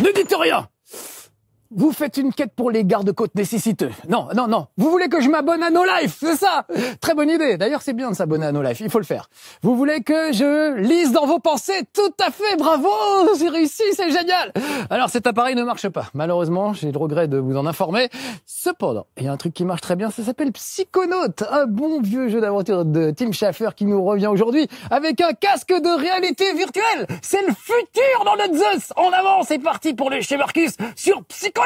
Ne dites rien! Vous faites une quête pour les gardes-côtes nécessiteux. Non. Vous voulez que je m'abonne à No Life, c'est ça? Très bonne idée. D'ailleurs, c'est bien de s'abonner à No Life, il faut le faire. Vous voulez que je lise dans vos pensées? Tout à fait, bravo! J'ai réussi, c'est génial! Alors, cet appareil ne marche pas. Malheureusement, j'ai le regret de vous en informer. Cependant, il y a un truc qui marche très bien, ça s'appelle Psychonaut. Un bon vieux jeu d'aventure de Tim Schafer qui nous revient aujourd'hui avec un casque de réalité virtuelle. C'est le futur dans notre Zeus. En avant, c'est parti pour le chez Marcus sur Psychonaut.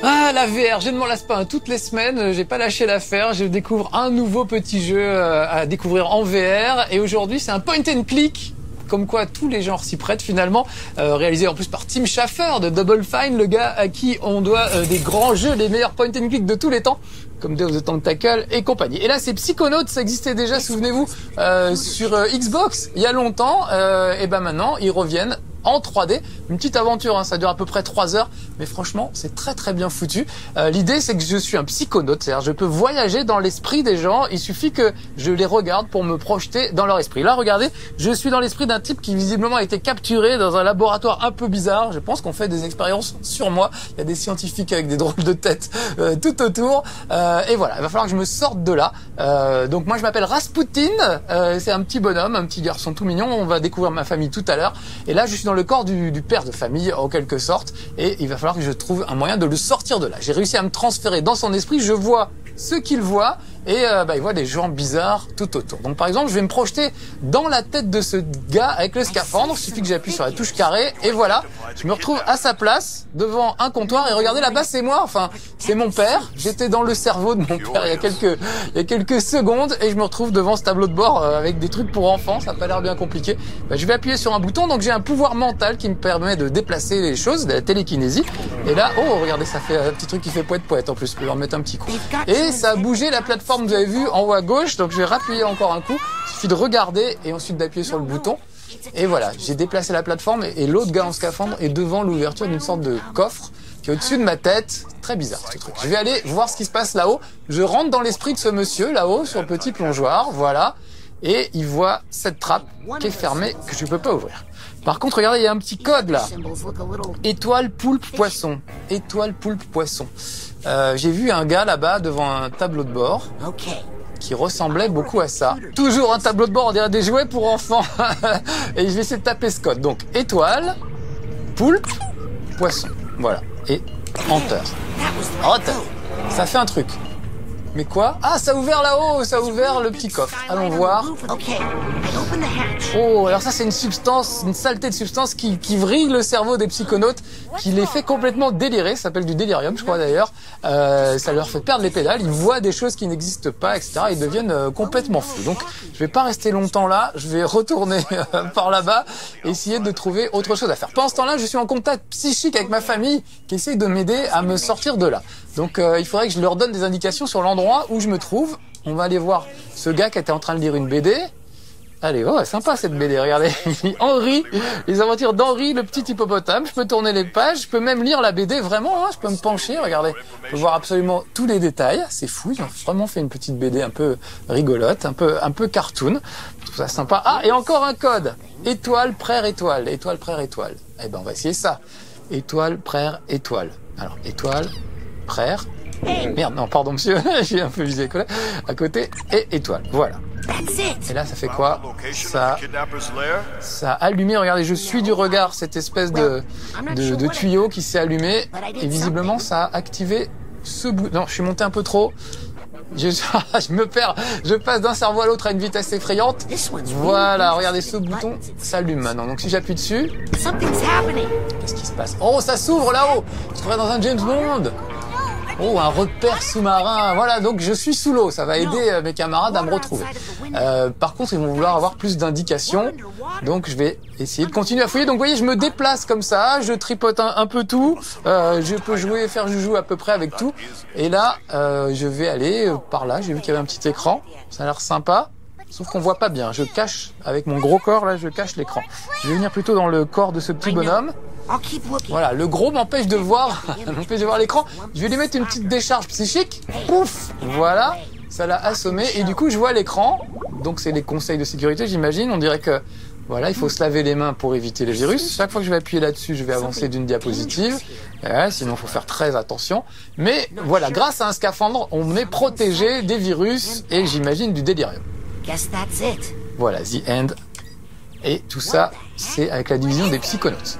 Ah, la VR, je ne m'en lasse pas, hein. Toutes les semaines, j'ai pas lâché l'affaire, je découvre un nouveau petit jeu à découvrir en VR, et aujourd'hui c'est un point and click, comme quoi tous les genres s'y prêtent finalement, réalisé en plus par Tim Schafer de Double Fine, le gars à qui on doit des grands jeux, les meilleurs point and click de tous les temps, comme Day of the Tentacle et compagnie. Et là c'est Psychonaut, ça existait déjà, souvenez-vous, sur Xbox il y a longtemps, et ben maintenant ils reviennent en 3D, une petite aventure, hein, ça dure à peu près 3 heures, mais franchement c'est très très bien foutu. L'idée c'est que je suis un psychonaute, c'est-à-dire je peux voyager dans l'esprit des gens, il suffit que je les regarde pour me projeter dans leur esprit. Là regardez, je suis dans l'esprit d'un type qui visiblement a été capturé dans un laboratoire un peu bizarre, je pense qu'on fait des expériences sur moi, il y a des scientifiques avec des drôles de têtes tout autour, et voilà, il va falloir que je me sorte de là. Donc moi je m'appelle Rasputin, c'est un petit bonhomme, un petit garçon tout mignon, on va découvrir ma famille tout à l'heure, et là je suis dans le corps du père de famille en quelque sorte, et il va falloir que je trouve un moyen de le sortir de là. J'ai réussi à me transférer dans son esprit, je vois ce qu'il voit, et il voit des gens bizarres tout autour. Donc par exemple, je vais me projeter dans la tête de ce gars avec le scaphandre, il suffit que j'appuie sur la touche carré, et voilà, je me retrouve à sa place, devant un comptoir, et regardez là-bas c'est moi, enfin c'est mon père, j'étais dans le cerveau de mon père il y a quelques secondes, et je me retrouve devant ce tableau de bord avec des trucs pour enfants, ça n'a pas l'air bien compliqué. Je vais appuyer sur un bouton, donc j'ai un pouvoir mental qui me permet de déplacer les choses, de la télékinésie, et là, oh regardez, ça fait un petit truc qui fait poète en plus, je peux leur mettre un petit coup. Et ça a bougé la plateforme, vous avez vu, en haut à gauche, donc je vais rappuyer encore un coup, il suffit de regarder et ensuite d'appuyer sur le bouton. Et voilà, j'ai déplacé la plateforme et l'autre gars en scaphandre est devant l'ouverture d'une sorte de coffre qui est au-dessus de ma tête. Très bizarre ce truc. Je vais aller voir ce qui se passe là-haut. Je rentre dans l'esprit de ce monsieur là-haut sur le petit plongeoir, voilà. Et il voit cette trappe qui est fermée, que je ne peux pas ouvrir. Par contre, regardez, il y a un petit code là. Étoile, poulpe, poisson. Étoile, poulpe, poisson. J'ai vu un gars là-bas devant un tableau de bord qui ressemblait beaucoup à ça. Toujours un tableau de bord, on dirait des jouets pour enfants. Et je vais essayer de taper ce code. Donc, étoile, poulpe, poisson. Voilà. Et enter. Enter. Ça fait un truc. Mais quoi? Ah, ça a ouvert là-haut, ça a ouvert le petit coffre. Allons voir. Oh, alors ça c'est une substance, une saleté de substance qui vrille le cerveau des psychonautes, qui les fait complètement délirer, ça s'appelle du délirium je crois d'ailleurs. Ça leur fait perdre les pédales, ils voient des choses qui n'existent pas, etc. Ils deviennent complètement fous. Donc je vais pas rester longtemps là, je vais retourner par là-bas, essayer de trouver autre chose à faire. Pendant ce temps-là, je suis en contact psychique avec ma famille qui essaye de m'aider à me sortir de là. Donc il faudrait que je leur donne des indications sur l'endroit où je me trouve. On va aller voir ce gars qui était en train de lire une BD. Allez, oh, sympa cette BD, regardez. Henri, les aventures d'Henri, le petit hippopotame. Je peux tourner les pages, je peux même lire la BD vraiment, hein, je peux me pencher, regardez. Je peux voir absolument tous les détails, c'est fou, ils ont vraiment fait une petite BD un peu rigolote, un peu cartoon. Je trouve ça sympa. Ah, et encore un code. Étoile, prère, étoile. Étoile, prère, étoile. Eh ben, on va essayer ça. Étoile, prère, étoile. Alors, étoile, prère. Merde, non, pardon monsieur, j'ai un peu visé à côté, et étoile, voilà. Et là, ça fait quoi? Ça a allumé, regardez, je suis du regard cette espèce de tuyau qui s'est allumé, et visiblement, ça a activé ce bout. Non, je suis monté un peu trop. Je me perds, je passe d'un cerveau à l'autre à une vitesse effrayante. Voilà, regardez, ce bouton s'allume maintenant. Donc si j'appuie dessus, qu'est-ce qui se passe? Oh, ça s'ouvre là-haut. Je serais dans un James Bond. Oh, un repère sous-marin. Voilà, donc je suis sous l'eau. Ça va aider mes camarades à me retrouver. Par contre, ils vont vouloir avoir plus d'indications. Donc, je vais essayer de continuer à fouiller. Donc, vous voyez, je me déplace comme ça. Je tripote un peu tout. Je peux jouer, faire joujou à peu près avec tout. Et là, je vais aller par là. J'ai vu qu'il y avait un petit écran. Ça a l'air sympa. Sauf qu'on voit pas bien. Je cache, avec mon gros corps, là, je cache l'écran. Je vais venir plutôt dans le corps de ce petit bonhomme. Voilà, le gros m'empêche de voir, l'écran. Je vais lui mettre une petite décharge psychique. Pouf, voilà, ça l'a assommé. Et du coup, je vois l'écran. Donc, c'est les conseils de sécurité, j'imagine. On dirait que, voilà, il faut se laver les mains pour éviter les virus. Chaque fois que je vais appuyer là-dessus, je vais avancer d'une diapositive. Sinon, il faut faire très attention. Mais voilà, grâce à un scaphandre, on est protégé des virus et, j'imagine, du délirium. Voilà, the end. Et tout ça, c'est avec la division des psychonautes.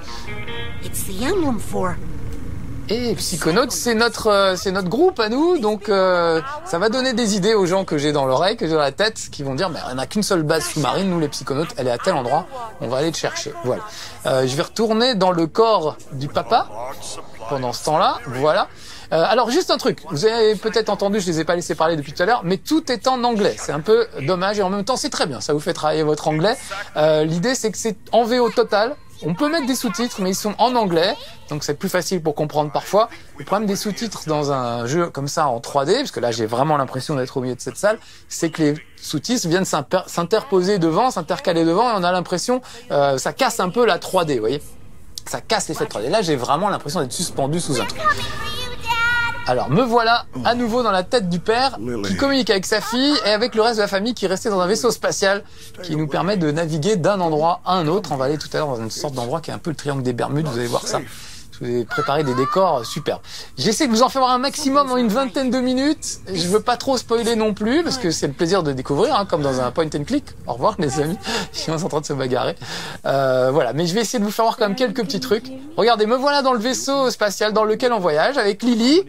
Et Psychonautes, c'est notre groupe à nous, donc ça va donner des idées aux gens que j'ai dans l'oreille, que j'ai dans la tête, qui vont dire, mais on n'a qu'une seule base sous-marine, nous les Psychonautes, elle est à tel endroit, on va aller te chercher. Voilà. Je vais retourner dans le corps du papa pendant ce temps-là, voilà. Alors juste un truc, vous avez peut-être entendu, je les ai pas laissé parler depuis tout à l'heure, mais tout est en anglais. C'est un peu dommage et en même temps c'est très bien, ça vous fait travailler votre anglais. L'idée c'est que c'est en VO total. On peut mettre des sous-titres, mais ils sont en anglais, donc c'est plus facile pour comprendre parfois. Le problème des sous-titres dans un jeu comme ça en 3D, parce que là j'ai vraiment l'impression d'être au milieu de cette salle, c'est que les sous-titres viennent s'interposer devant, s'intercaler devant, et on a l'impression, ça casse un peu la 3D, vous voyez. Ça casse l'effet de 3D. Là j'ai vraiment l'impression d'être suspendu sous un truc. Alors, me voilà à nouveau dans la tête du père qui communique avec sa fille et avec le reste de la famille qui est resté dans un vaisseau spatial qui nous permet de naviguer d'un endroit à un autre. On va aller tout à l'heure dans une sorte d'endroit qui est un peu le triangle des Bermudes, vous allez voir ça. Je vous ai préparé des décors superbes. J'essaie de vous en faire un maximum en une vingtaine de minutes. Je veux pas trop spoiler non plus, parce que c'est le plaisir de découvrir, hein, comme dans un point and click. Au revoir les amis, je suis en train de se bagarrer. Voilà, mais je vais essayer de vous faire voir quand même quelques petits trucs. Regardez, me voilà dans le vaisseau spatial dans lequel on voyage, avec Lily,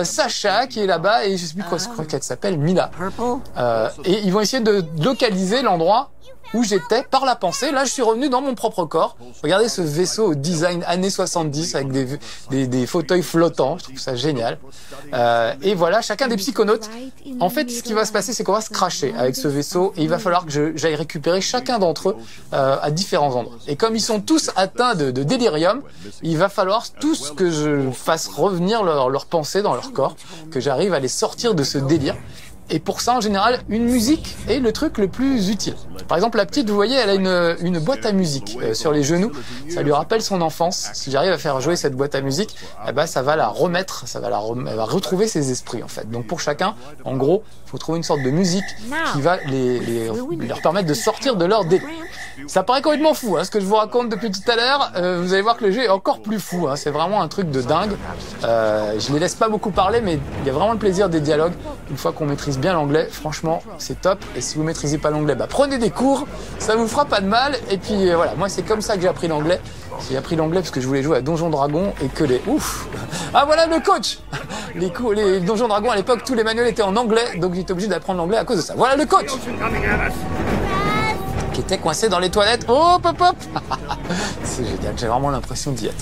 Sacha qui est là-bas, et je sais plus quoi, je crois qu'elle s'appelle Mila. Et ils vont essayer de localiser l'endroit où j'étais par la pensée. Là, je suis revenu dans mon propre corps. Regardez ce vaisseau au design années 70 avec des fauteuils flottants. Je trouve ça génial. Et voilà, chacun des psychonautes. En fait, ce qui va se passer, c'est qu'on va se crasher avec ce vaisseau et il va falloir que j'aille récupérer chacun d'entre eux à différents endroits. Et comme ils sont tous atteints de délirium, il va falloir tous que je fasse revenir leur pensée dans leur corps, que j'arrive à les sortir de ce délire. Et pour ça, en général, une musique est le truc le plus utile. Par exemple, la petite, vous voyez, elle a une boîte à musique sur les genoux. Ça lui rappelle son enfance. Si j'arrive à faire jouer cette boîte à musique, eh ben, ça va la remettre, elle va retrouver ses esprits, en fait. Donc, pour chacun, en gros, il faut trouver une sorte de musique qui va leur permettre de sortir de leur délire. Ça paraît complètement fou, hein, ce que je vous raconte depuis tout à l'heure. Vous allez voir que le jeu est encore plus fou, hein. C'est vraiment un truc de dingue. Je les laisse pas beaucoup parler, mais il y a vraiment le plaisir des dialogues. Une fois qu'on maîtrise bien l'anglais, franchement, c'est top. Et si vous maîtrisez pas l'anglais, bah prenez des cours, ça vous fera pas de mal. Et puis voilà, moi c'est comme ça que j'ai appris l'anglais. J'ai appris l'anglais parce que je voulais jouer à Donjons Dragons et que Ah voilà le coach. Les Donjons Dragons à l'époque, tous les manuels étaient en anglais, donc j'étais obligé d'apprendre l'anglais à cause de ça. Voilà le coach qui était coincé dans les toilettes. Oh, hop, hop. C'est génial, j'ai vraiment l'impression d'y être.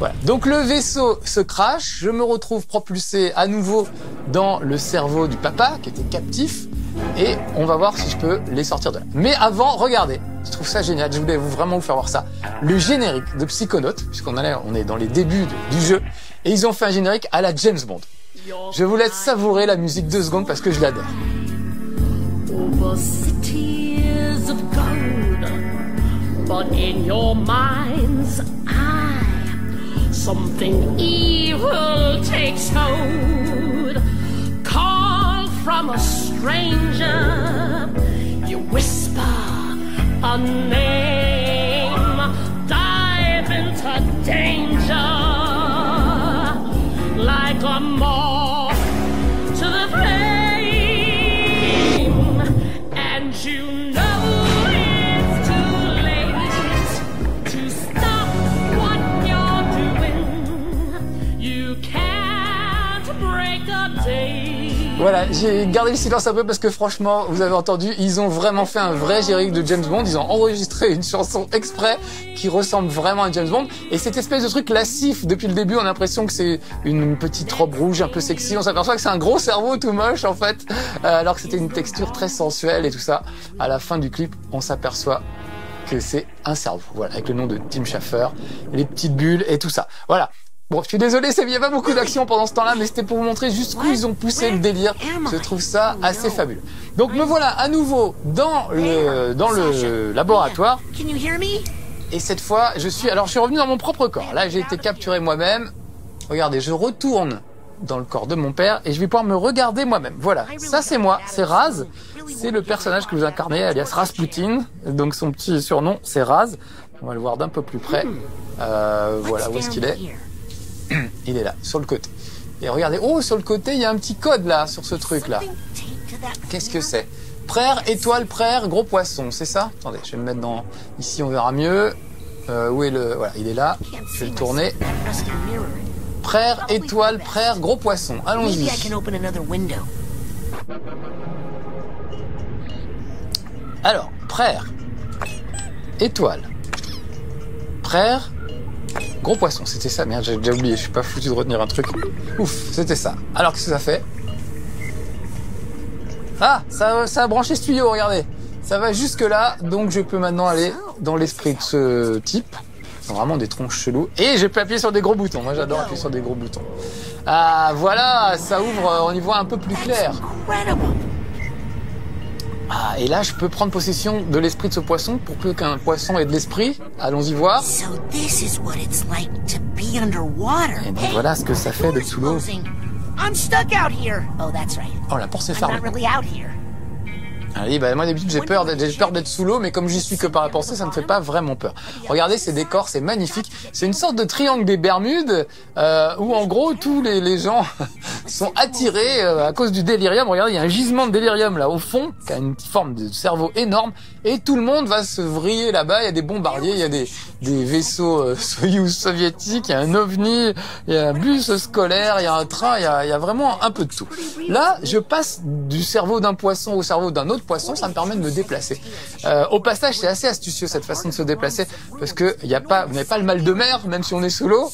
Voilà. Donc le vaisseau se crache, je me retrouve propulsé à nouveau dans le cerveau du papa qui était captif et on va voir si je peux les sortir de là. Mais avant, regardez, je trouve ça génial, je voulais vraiment vous faire voir ça. Le générique de Psychonautes, puisqu'on est dans les débuts du jeu, et ils ont fait un générique à la James Bond. Je vous laisse savourer la musique 2 secondes parce que je l'adore. Of gold, but in your mind's eye, something evil takes hold. Call from a stranger, you whisper a name, dive into danger like a moth to the flame, and you Voilà, Voilà, j'ai gardé le silence un peu parce que franchement, vous avez entendu, ils ont vraiment fait un vrai générique de James Bond. Ils ont enregistré une chanson exprès qui ressemble vraiment à James Bond. Et cette espèce de truc lascif, depuis le début, on a l'impression que c'est une petite robe rouge un peu sexy. On s'aperçoit que c'est un gros cerveau tout moche en fait, alors que c'était une texture très sensuelle et tout ça. À la fin du clip, on s'aperçoit que c'est un cerveau, voilà, avec le nom de Tim Schafer, les petites bulles et tout ça. Voilà. Bon, je suis désolé, il n'y a pas beaucoup d'action pendant ce temps-là, mais c'était pour vous montrer jusqu'où ils ont poussé le délire. Je trouve ça assez fabuleux. Donc me voilà à nouveau dans le laboratoire. Et cette fois, je suis revenu dans mon propre corps. Là, j'ai été capturé moi-même. Regardez, je retourne dans le corps de mon père et je vais pouvoir me regarder moi-même. Voilà, ça c'est moi, c'est Raz. C'est le personnage que vous incarnez, alias Rasputin. Donc son petit surnom, c'est Raz. On va le voir d'un peu plus près. Voilà, où est-ce qu'il est ? Il est là, sur le côté. Et regardez, oh, sur le côté, il y a un petit code là, sur ce truc-là. Qu'est-ce que c'est ? Prère, étoile, prère, gros poisson, c'est ça ? Attendez, je vais me mettre dans... Ici, on verra mieux. Où est le... Voilà, il est là. Je vais le tourner. Prère, étoile, prère, gros poisson. Allons-y. Alors, prère, étoile, prère, gros poisson, c'était ça, merde, j'ai déjà oublié, je suis pas foutu de retenir un truc. Ouf, c'était ça. Alors, qu'est-ce que ça fait ? Ah, ça a branché ce tuyau, regardez. Ça va jusque là, donc je peux maintenant aller dans l'esprit de ce type. C'est vraiment des tronches chelous. Et je peux appuyer sur des gros boutons. Moi, j'adore appuyer sur des gros boutons. Ah, voilà, ça ouvre, on y voit un peu plus clair. Ah, et là, je peux prendre possession de l'esprit de ce poisson pour peu qu'un poisson ait de l'esprit. Allons-y voir. Et donc, voilà ce que ça fait d'être sous l'eau. Oh, la porte s'est fermée. Allez, bah, moi d'habitude j'ai peur d'être sous l'eau, mais comme j'y suis que par la pensée, ça ne fait pas vraiment peur. Regardez ces décors, c'est magnifique. C'est une sorte de triangle des Bermudes où en gros tous les gens sont attirés à cause du délirium. Regardez, il y a un gisement de délirium là au fond, qui a une forme de cerveau énorme, et tout le monde va se vriller là-bas. Il y a des bombardiers, il y a des vaisseaux Soyouz soviétiques, il y a un ovni, il y a un bus scolaire, il y a un train, il y a vraiment un peu de tout. Là, je passe du cerveau d'un poisson au cerveau d'un autre poisson, ça me permet de me déplacer. Au passage, c'est assez astucieux cette façon de se déplacer parce que vous n'avez pas le mal de mer, même si on est sous l'eau.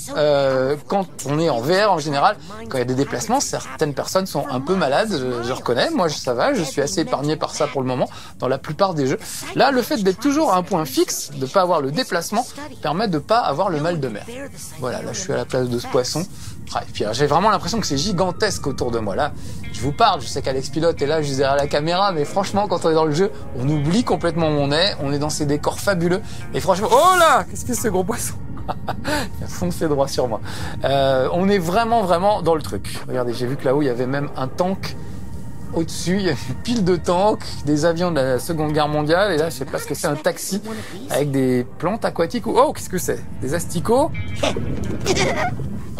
Quand on est en VR en général, quand il y a des déplacements, certaines personnes sont un peu malades, je reconnais. Moi, ça va, je suis assez épargné par ça pour le moment dans la plupart des jeux. Là, le fait d'être toujours à un point fixe, de pas avoir le déplacement, permet de pas avoir le mal de mer. Voilà, là, je suis à la place de ce poisson. Et puis j'ai vraiment l'impression que c'est gigantesque autour de moi. Là, je vous parle, je sais qu'Alex Pilote est là juste derrière la caméra, mais franchement, quand on est dans le jeu, on oublie complètement où on est dans ces décors fabuleux. Et franchement, oh là, qu'est-ce que c'est ce gros poisson? Il a foncé droit sur moi. On est vraiment dans le truc. Regardez, j'ai vu que là-haut, il y avait même un tank. Au-dessus, il y a une pile de tanks, des avions de la Seconde Guerre mondiale. Et là, je sais pas ce que c'est, un taxi avec des plantes aquatiques. Oh, qu'est-ce que c'est? Des asticots.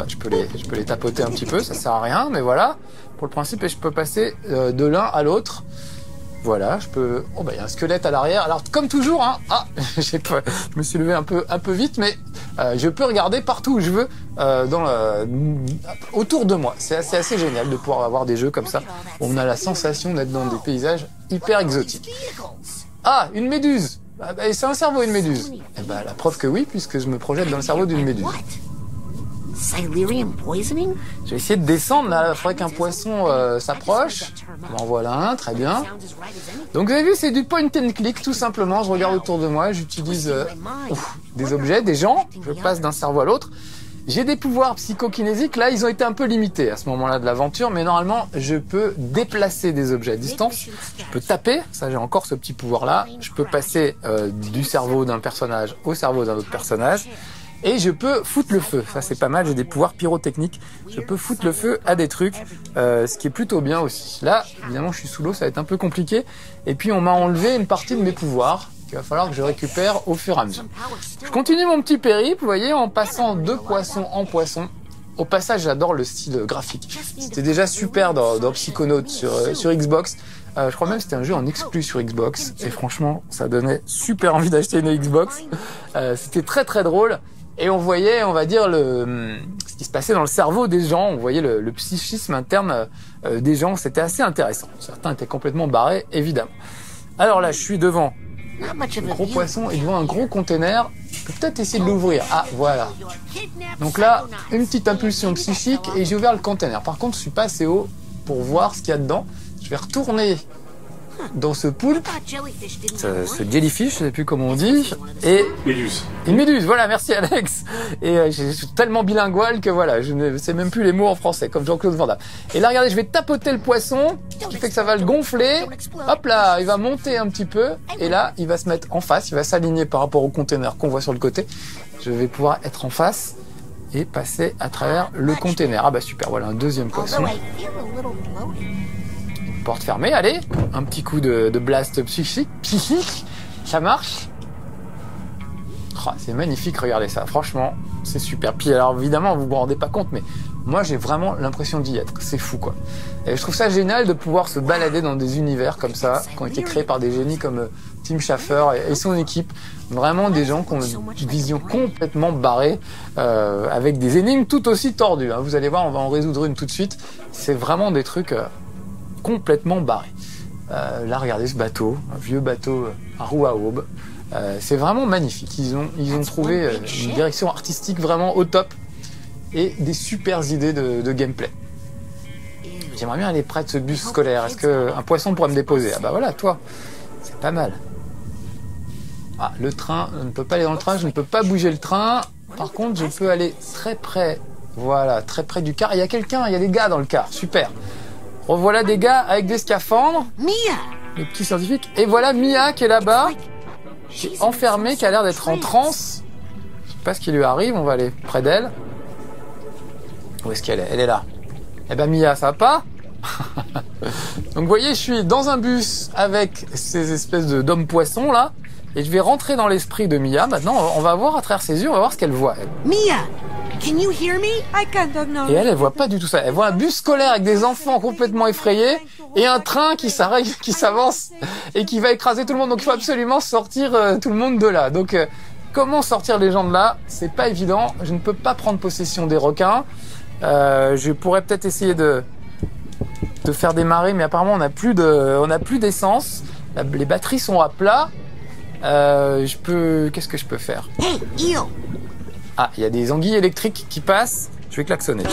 Je peux les tapoter un petit peu, ça sert à rien, mais voilà. Pour le principe, et je peux passer de l'un à l'autre. Voilà, je peux... Oh, bah, il y a un squelette à l'arrière. Alors, comme toujours, hein... Ah, je me suis levé un peu vite, mais je peux regarder partout où je veux, autour de moi. C'est assez génial de pouvoir avoir des jeux comme ça. On a la sensation d'être dans des paysages hyper exotiques. Ah, une méduse. Ah, bah, c'est un cerveau, une méduse. Eh ben, la preuve que oui, puisque je me projette dans le cerveau d'une méduse. Je vais essayer de descendre, là, il faudrait qu'un poisson s'approche. En voilà un, très bien. Donc vous avez vu, c'est du point and click, tout simplement. Je regarde autour de moi, j'utilise des objets, des gens, je passe d'un cerveau à l'autre. J'ai des pouvoirs psychokinésiques, là ils ont été un peu limités à ce moment-là de l'aventure, mais normalement je peux déplacer des objets à distance, je peux taper, ça j'ai encore ce petit pouvoir-là, je peux passer du cerveau d'un personnage au cerveau d'un autre personnage. Et je peux foutre le feu, ça c'est pas mal, j'ai des pouvoirs pyrotechniques, je peux foutre le feu à des trucs, ce qui est plutôt bien aussi. Là, évidemment je suis sous l'eau, ça va être un peu compliqué, et puis on m'a enlevé une partie de mes pouvoirs, qu'il va falloir que je récupère au fur et à mesure. Je continue mon petit périple, vous voyez, en passant de poisson en poisson. Au passage, j'adore le style graphique. C'était déjà super dans Psychonauts sur Xbox. Je crois même que c'était un jeu en exclu sur Xbox, et franchement, ça donnait super envie d'acheter une Xbox. C'était très drôle. Et on voyait, on va dire, ce qui se passait dans le cerveau des gens. On voyait le psychisme interne des gens. C'était assez intéressant. Certains étaient complètement barrés, évidemment. Alors là, je suis devant un gros poisson et devant un gros container. Je peux peut-être essayer de l'ouvrir. Ah, voilà. Donc là, une petite impulsion psychique et j'ai ouvert le container. Par contre, je suis pas assez haut pour voir ce qu'il y a dedans. Je vais retourner dans ce poulpe, ce jellyfish, je sais plus comment on dit, et une méduse. Voilà, merci Alex. Et je suis tellement bilingual que voilà, je ne sais même plus les mots en français, comme Jean-Claude Van Damme. Et là, regardez, je vais tapoter le poisson, ce qui fait que ça va le gonfler. Hop là, il va monter un petit peu, et là, il va se mettre en face, il va s'aligner par rapport au container qu'on voit sur le côté. Je vais pouvoir être en face et passer à travers le container. Ah bah super, voilà un deuxième poisson. Porte fermée, allez, un petit coup de blast psychique, ça marche. Oh, c'est magnifique, regardez ça, franchement, c'est super. Puis alors évidemment, vous vous rendez pas compte, mais moi j'ai vraiment l'impression d'y être, c'est fou quoi. Et je trouve ça génial de pouvoir se balader dans des univers comme ça, qui ont été créés par des génies comme Tim Schafer et son équipe. Vraiment des gens qui ont une vision complètement barrée, avec des énigmes tout aussi tordues. Hein. Vous allez voir, on va en résoudre une tout de suite. C'est vraiment des trucs... complètement barré. Là, regardez ce bateau, un vieux bateau à roue à aube. C'est vraiment magnifique. Ils ont trouvé une direction artistique vraiment au top et des super idées de gameplay. J'aimerais bien aller près de ce bus scolaire. Est-ce qu'un poisson pourrait me déposer? Ah bah voilà, toi, c'est pas mal. Ah, le train, je ne peux pas aller dans le train, je ne peux pas bouger le train. Par contre, je peux aller très près, voilà, très près du car. Il y a quelqu'un, il y a des gars dans le car, super. Revoilà des gars avec des scaphandres, les petits scientifiques. Et voilà Mia qui est là-bas, qui est enfermée, qui a l'air d'être en transe. Je sais pas ce qui lui arrive, on va aller près d'elle. Où est-ce qu'elle est? Elle est là. Eh ben Mia, ça va pas? Donc vous voyez, je suis dans un bus avec ces espèces d'hommes poissons là. Et je vais rentrer dans l'esprit de Mia. Maintenant, on va voir à travers ses yeux, on va voir ce qu'elle voit. Elle. Mia, can you hear me? I can't know. Et elle voit pas du tout ça. Elle voit un bus scolaire avec des enfants complètement effrayés et un train qui s'arrête, qui s'avance et qui va écraser tout le monde. Donc il faut absolument sortir tout le monde de là. Donc comment sortir les gens de là? C'est pas évident. Je ne peux pas prendre possession des requins. Je pourrais peut-être essayer de faire démarrer, mais apparemment on n'a plus d'essence. Les batteries sont à plat. Qu'est-ce que je peux faire? Hey, eel. Ah, il y a des anguilles électriques qui passent. Je vais klaxonner.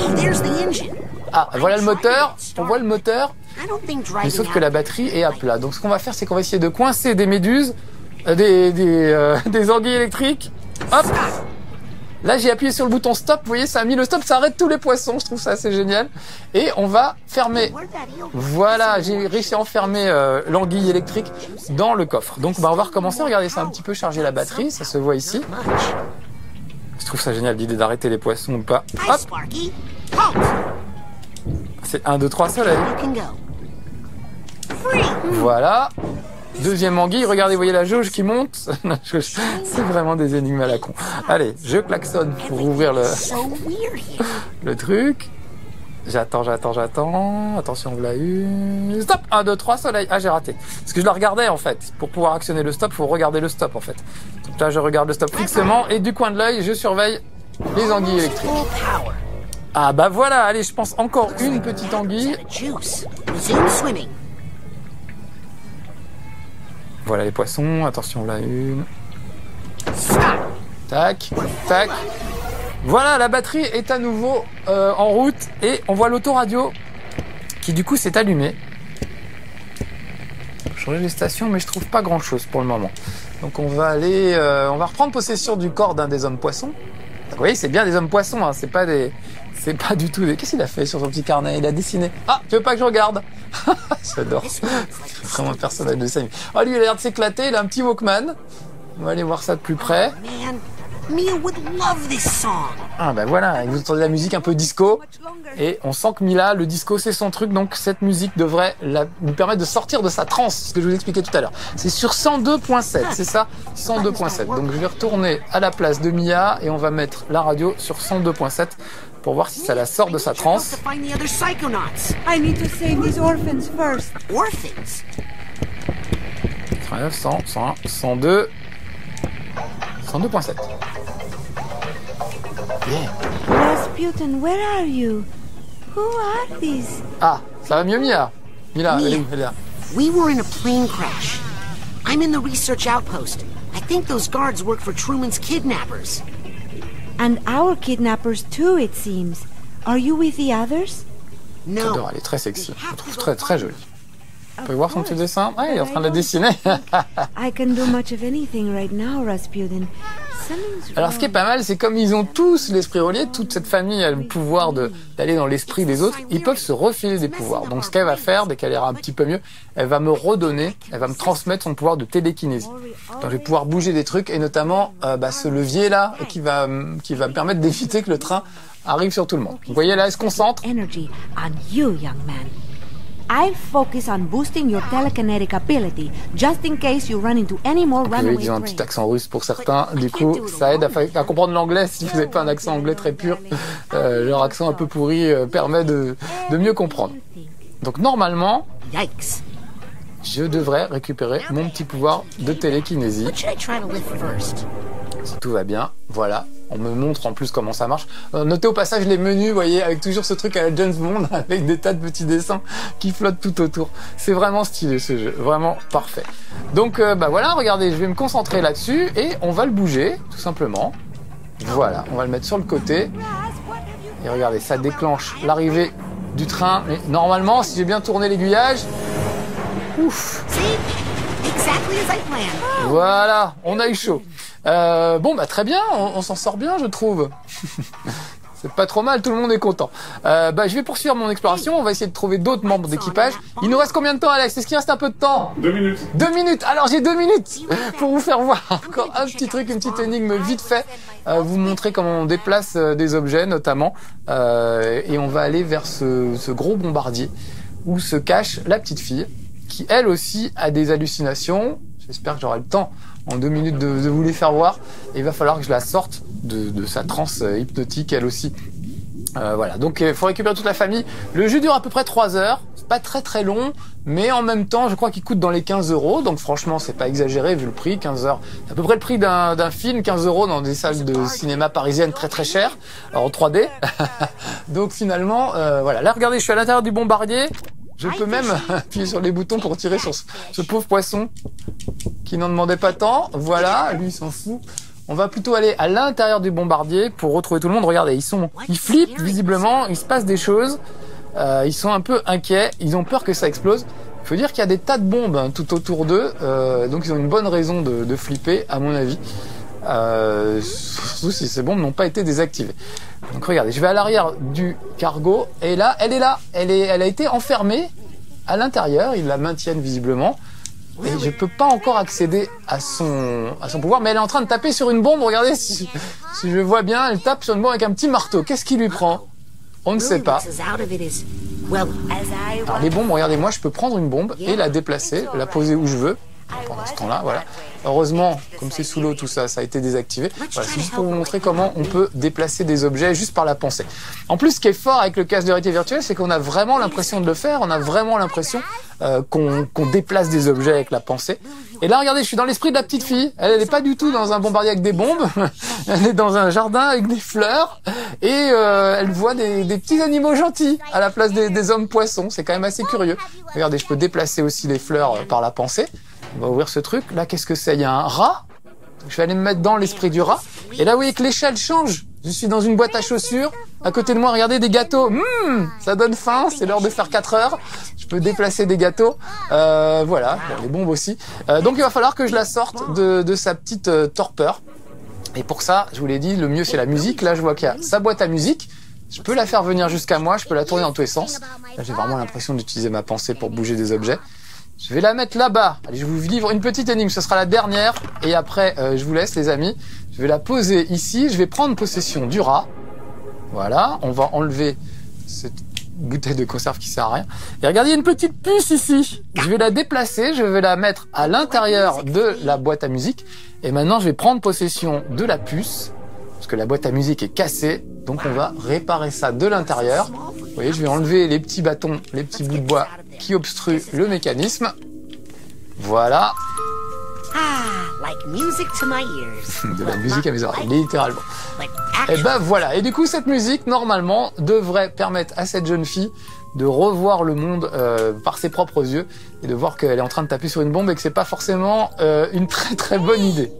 Ah, voilà le moteur. On voit le moteur. Mais sauf que la batterie est à plat. Donc ce qu'on va faire, c'est qu'on va essayer de coincer des méduses, des anguilles électriques. Hop. Là, j'ai appuyé sur le bouton stop. Vous voyez, ça a mis le stop. Ça arrête tous les poissons. Je trouve ça assez génial. Et on va fermer. Voilà, j'ai réussi à enfermer l'anguille électrique dans le coffre. Donc, on va recommencer. Regardez, ça a un petit peu chargé la batterie. Ça se voit ici. Je trouve ça génial l'idée d'arrêter les poissons ou pas. Hop. C'est 1, 2, 3 soleil. Voilà. Deuxième anguille, regardez, vous voyez la jauge qui monte. C'est vraiment des énigmes à la con. Allez, je klaxonne pour ouvrir le truc. J'attends. Attention, voilà une. Stop. 1, 2, 3, soleil. Ah, j'ai raté. Parce que je la regardais, en fait. Pour pouvoir actionner le stop, il faut regarder le stop, en fait. Donc là, je regarde le stop fixement. Et du coin de l'œil, je surveille les anguilles électriques. Ah, bah voilà. Allez, je pense encore une petite anguille. Voilà les poissons, attention là une. Tac, tac. Voilà, la batterie est à nouveau en route et on voit l'autoradio qui du coup s'est allumée. Je change les stations mais je trouve pas grand chose pour le moment. Donc on va aller, on va reprendre possession du corps d'un des hommes poissons. Vous voyez, c'est bien des hommes poissons, hein, c'est pas du tout des... Qu'est-ce qu'il a fait sur son petit carnet? Il a dessiné. Ah, tu veux pas que je regarde? J'adore. C'est vraiment un personnage de Samy. Ah, lui, il a l'air de s'éclater. Il a un petit Walkman. On va aller voir ça de plus près. Ah, ben voilà. Vous entendez la musique un peu disco. Et on sent que Mila, le disco, c'est son truc. Donc, cette musique devrait lui permettre de sortir de sa transe. Ce que je vous expliquais tout à l'heure. C'est sur 102.7. C'est ça? 102.7. Donc, je vais retourner à la place de Mia. Et on va mettre la radio sur 102.7. Pour voir si ça la sort de sa transe. 100, 101, 102, 102.7. Rasputin, where are you? Who are these? Ah, ça va mieux, Mia? Mila, elle est où? Elle est là. We were in a plane crash. I'm in the research outpost. I think those guards work for Truman's kidnappers. And our kidnappers too, it seems. Are you with the others? No. J'adore, elle est très sexy. Je la trouve très très jolie. Vous pouvez voir son petit dessin? Ah, il est en train de la dessiner. I can do much of anything right now, Rasputin. Something's Alors, ce qui est pas mal, c'est comme ils ont tous l'esprit relié, toute cette famille a le pouvoir d'aller dans l'esprit des autres, ils peuvent se refiler des pouvoirs. Donc, ce qu'elle va faire, dès qu'elle ira un petit peu mieux, elle va me redonner, elle va me transmettre son pouvoir de télékinésie. Donc, je vais pouvoir bouger des trucs, et notamment ce levier-là, qui va me permettre d'éviter que le train arrive sur tout le monde. Vous voyez là, elle se concentre. energy on you, young man. I'll focus on boosting your telekinetic ability, just in case you run into any more Vous voyez runaway qu'ils ont un trains. petit accent russe pour certains. Du coup, ça aide à comprendre l'anglais. Si vous n'avez pas un accent anglais très pur, leur accent un peu pourri permet de mieux comprendre. Donc normalement, Yikes. je devrais récupérer mon petit pouvoir de télékinésie. What should I try to lift first? Si tout va bien, voilà. On me montre en plus comment ça marche. Notez au passage les menus, vous voyez, avec toujours ce truc à la James Bond, avec des tas de petits dessins qui flottent tout autour. C'est vraiment stylé ce jeu, vraiment parfait. Donc voilà, regardez, je vais me concentrer là-dessus et on va le bouger, tout simplement. Voilà, on va le mettre sur le côté. Et regardez, ça déclenche l'arrivée du train. Mais normalement, si j'ai bien tourné l'aiguillage, ouf, See? Exactly as I planned. voilà, on a eu chaud. Très bien, on s'en sort bien, je trouve. C'est pas trop mal, tout le monde est content. Je vais poursuivre mon exploration, on va essayer de trouver d'autres membres d'équipage. Il nous reste combien de temps, Alex? Est-ce qu'il reste un peu de temps? 2 minutes. 2 minutes. Alors j'ai 2 minutes pour vous faire voir encore un petit truc, une petite énigme vite fait. Vous montrer comment on déplace des objets notamment. Et on va aller vers ce gros bombardier où se cache la petite fille qui elle aussi a des hallucinations. J'espère que j'aurai le temps en 2 minutes de vous les faire voir. Et il va falloir que je la sorte de sa transe hypnotique elle aussi. Voilà, donc il faut récupérer toute la famille. Le jeu dure à peu près 3 heures. C'est pas très très long, mais en même temps, je crois qu'il coûte dans les 15 €. Donc franchement, c'est pas exagéré vu le prix. 15 heures, c'est à peu près le prix d'un film. 15 € dans des salles de cinéma parisiennes très très chères, en 3D. Donc finalement, voilà. Là, regardez, je suis à l'intérieur du bombardier. Je peux même appuyer sur les boutons pour tirer sur ce pauvre poisson qui n'en demandait pas tant. Voilà, lui il s'en fout. On va plutôt aller à l'intérieur du bombardier pour retrouver tout le monde. Regardez, ils flippent visiblement, il se passe des choses. Ils sont un peu inquiets, ils ont peur que ça explose. Il faut dire qu'il y a des tas de bombes tout autour d'eux, donc ils ont une bonne raison de flipper, à mon avis. Surtout si ces bombes n'ont pas été désactivées. Donc regardez, je vais à l'arrière du cargo et là, elle est là. Elle a été enfermée à l'intérieur. Ils la maintiennent visiblement. Et je peux pas encore accéder à son pouvoir, mais elle est en train de taper sur une bombe. Regardez, si je vois bien, elle tape sur une bombe avec un petit marteau. Qu'est-ce qui lui prend? On ne sait pas. Alors les bombes, regardez, moi je peux prendre une bombe et la déplacer, la poser où je veux. Pendant ce temps-là, voilà. Heureusement, comme c'est sous l'eau, tout ça, ça a été désactivé. Voilà, c'est juste pour vous montrer comment on peut déplacer des objets juste par la pensée. En plus, ce qui est fort avec le casque de réalité virtuelle, c'est qu'on a vraiment l'impression de le faire. On a vraiment l'impression qu'on déplace des objets avec la pensée. Et là, regardez, je suis dans l'esprit de la petite fille. Elle n'est pas du tout dans un bombardier avec des bombes. Elle est dans un jardin avec des fleurs. Et elle voit des petits animaux gentils à la place des hommes poissons. C'est quand même assez curieux. Regardez, je peux déplacer aussi les fleurs par la pensée. On va ouvrir ce truc. Là, qu'est-ce que c'est? Il y a un rat. Je vais aller me mettre dans l'esprit du rat. Et là, vous voyez que l'échelle change. Je suis dans une boîte à chaussures. À côté de moi, regardez des gâteaux. Ça donne faim. C'est l'heure de faire 4 heures. Je peux déplacer des gâteaux. Voilà. Bon, les bombes aussi. Donc, il va falloir que je la sorte de sa petite torpeur. Et pour ça, je vous l'ai dit, le mieux, c'est la musique. Là, je vois qu'il y a sa boîte à musique. Je peux la faire venir jusqu'à moi. Je peux la tourner dans tous les sens. Là, j'ai vraiment l'impression d'utiliser ma pensée pour bouger des objets. Je vais la mettre là-bas. Allez, je vous livre une petite énigme. Ce sera la dernière. Et après, je vous laisse, les amis. Je vais la poser ici. Je vais prendre possession du rat. Voilà. On va enlever cette bouteille de conserve qui sert à rien. Et regardez, il y a une petite puce ici. Je vais la déplacer. Je vais la mettre à l'intérieur de la boîte à musique. Et maintenant, je vais prendre possession de la puce. Parce que la boîte à musique est cassée. Donc, on va réparer ça de l'intérieur. Vous voyez, je vais enlever les petits bâtons, les petits bouts de bois qui obstruent le mécanisme. Voilà. Ah, like music to my ears. De la musique à mes oreilles, littéralement. Like Et ben voilà. Et du coup, cette musique, normalement, devrait permettre à cette jeune fille de revoir le monde par ses propres yeux et de voir qu'elle est en train de taper sur une bombe et que c'est pas forcément une très très bonne idée.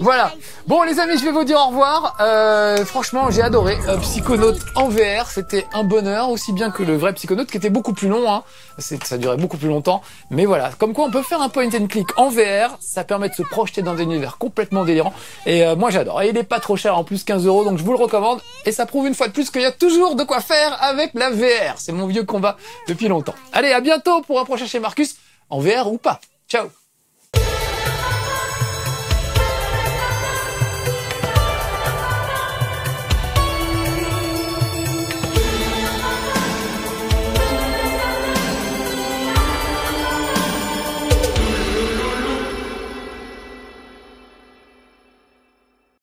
Voilà. Bon les amis, je vais vous dire au revoir. Franchement, j'ai adoré Psychonautes en VR. C'était un bonheur, aussi bien que le vrai Psychonautes qui était beaucoup plus long. Hein. Ça durait beaucoup plus longtemps. Mais voilà, comme quoi on peut faire un point and click en VR. Ça permet de se projeter dans des univers complètement délirants. Et moi j'adore. Et il est pas trop cher, en plus 15 €. Donc je vous le recommande. Et ça prouve une fois de plus qu'il y a toujours de quoi faire avec la VR. C'est mon vieux combat depuis longtemps. Allez, à bientôt pour un prochain chez Marcus, en VR ou pas. Ciao.